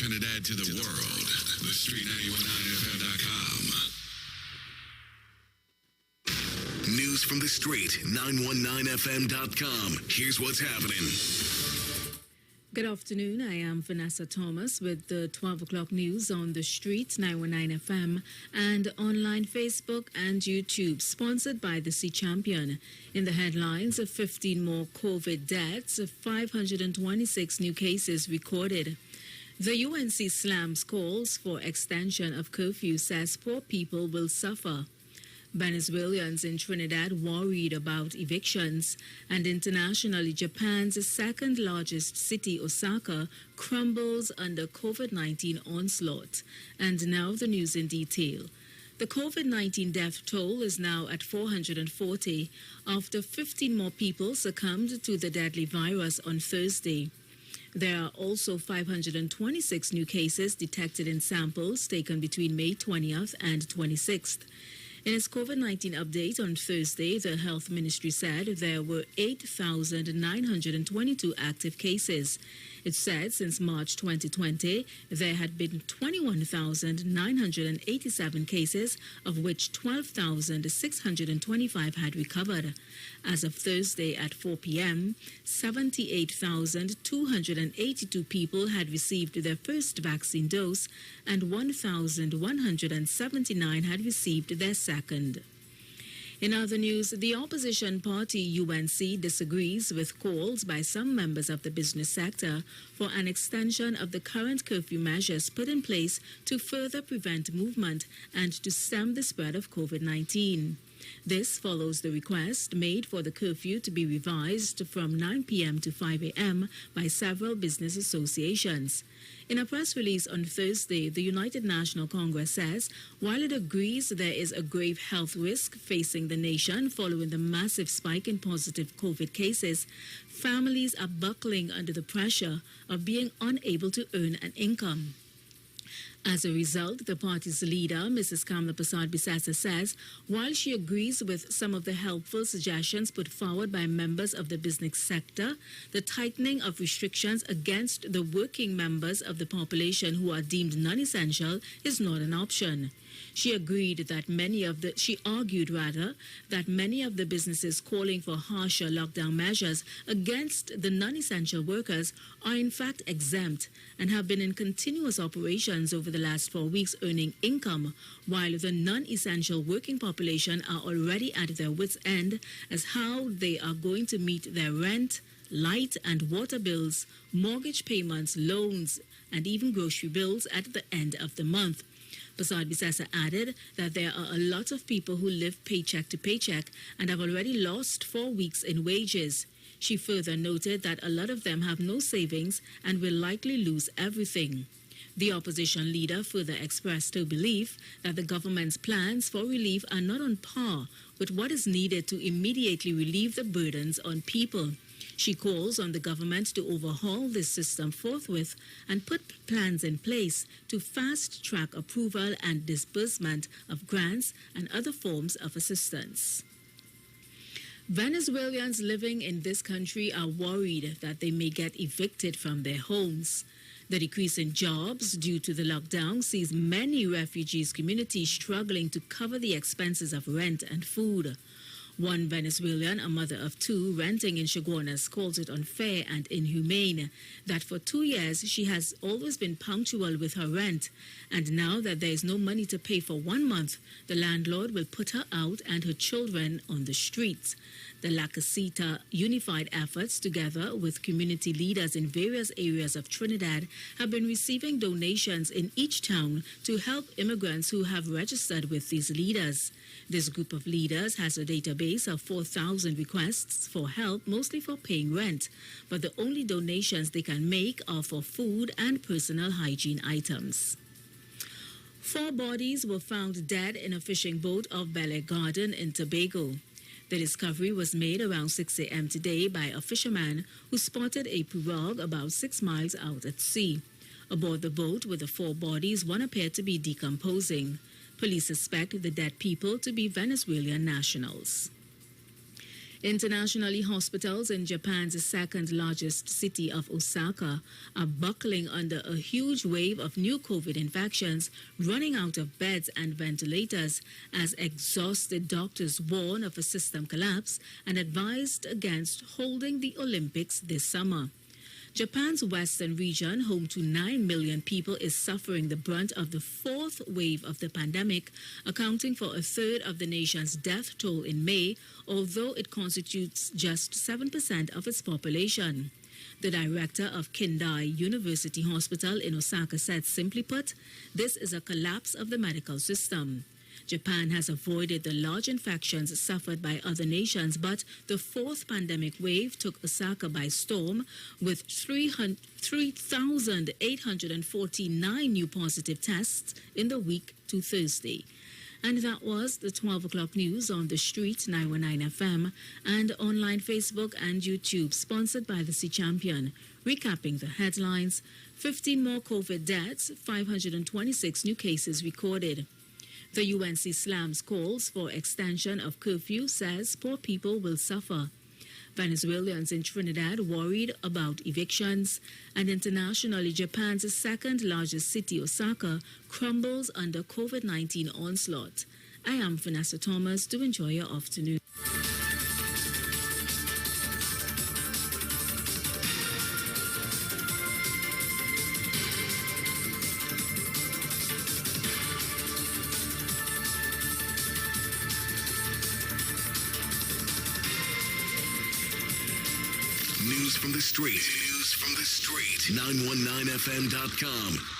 Trinidad to the world. The Street 919FM.com. News from the Street 919FM.com. Here's what's happening. Good afternoon. I am Vanessa Thomas with the 12 o'clock news on the Street 919 FM and online Facebook and YouTube, sponsored by the Sea Champion. In the headlines, 15 more COVID deaths, 526 new cases recorded. The UNC slams calls for extension of curfew, says poor people will suffer. Venezuelans in Trinidad worried about evictions, and internationally, Japan's second largest city, Osaka, crumbles under COVID-19 onslaught. And now the news in detail. The COVID-19 death toll is now at 440 after 15 more people succumbed to the deadly virus on Thursday. There are also 526 new cases detected in samples taken between May 20th and 26th. In its COVID-19 update on Thursday, the Health Ministry said there were 8,922 active cases. It said since March 2020, there had been 21,987 cases, of which 12,625 had recovered. As of Thursday at 4 p.m., 78,282 people had received their first vaccine dose and 1,179 had received their second. In other news, the opposition party UNC disagrees with calls by some members of the business sector for an extension of the current curfew measures put in place to further prevent movement and to stem the spread of COVID-19. This follows the request made for the curfew to be revised from 9 p.m. to 5 a.m. by several business associations. In a press release on Thursday, the United National Congress says, while it agrees there is a grave health risk facing the nation following the massive spike in positive COVID cases, families are buckling under the pressure of being unable to earn an income. As a result, the party's leader, Mrs. Kamla Persad-Bissessar, says while she agrees with some of the helpful suggestions put forward by members of the business sector, the tightening of restrictions against the working members of the population who are deemed non-essential is not an option. She argued that many of the businesses calling for harsher lockdown measures against the non-essential workers are in fact exempt and have been in continuous operations over the last 4 weeks earning income, while the non-essential working population are already at their wits' end as how they are going to meet their rent, light and water bills, mortgage payments, loans, and even grocery bills at the end of the month. Persad-Bissessar added that there are a lot of people who live paycheck to paycheck and have already lost 4 weeks in wages. She further noted that a lot of them have no savings and will likely lose everything. The opposition leader further expressed her belief that the government's plans for relief are not on par with what is needed to immediately relieve the burdens on people. She calls on the government to overhaul this system forthwith and put plans in place to fast-track approval and disbursement of grants and other forms of assistance. Venezuelans living in this country are worried that they may get evicted from their homes. The decrease in jobs due to the lockdown sees many refugees communities struggling to cover the expenses of rent and food. One Venezuelan, a mother of two, renting in Chaguanas, calls it unfair and inhumane that for 2 years she has always been punctual with her rent, and now that there is no money to pay for 1 month, the landlord will put her out and her children on the streets. The La Casita unified efforts, together with community leaders in various areas of Trinidad, have been receiving donations in each town to help immigrants who have registered with these leaders. This group of leaders has a database of 4,000 requests for help, mostly for paying rent, but the only donations they can make are for food and personal hygiene items. 4 bodies were found dead in a fishing boat off Bel Garden in Tobago. The discovery was made around 6 a.m. today by a fisherman who spotted a pirogue about 6 miles out at sea. Aboard the boat with the 4 bodies, one appeared to be decomposing. Police suspect the dead people to be Venezuelan nationals. Internationally, hospitals in Japan's second largest city of Osaka are buckling under a huge wave of new COVID infections, running out of beds and ventilators as exhausted doctors warn of a system collapse and advised against holding the Olympics this summer. Japan's western region, home to 9 million people, is suffering the brunt of the fourth wave of the pandemic, accounting for a third of the nation's death toll in May, although it constitutes just 7% of its population. The director of Kindai University Hospital in Osaka said, simply put, this is a collapse of the medical system. Japan has avoided the large infections suffered by other nations, but the fourth pandemic wave took Osaka by storm, with 3,849 new positive tests in the week to Thursday. And that was the 12 o'clock news on The Street 919 FM and online Facebook and YouTube, sponsored by the Sea Champion. Recapping the headlines: 15 more COVID deaths, 526 new cases recorded. The UNC slams calls for extension of curfew, says poor people will suffer. Venezuelans in Trinidad worried about evictions. And internationally, Japan's second largest city, Osaka, crumbles under COVID-19 onslaught. I am Vanessa Thomas. Do enjoy your afternoon. News from the street. 919fm.com.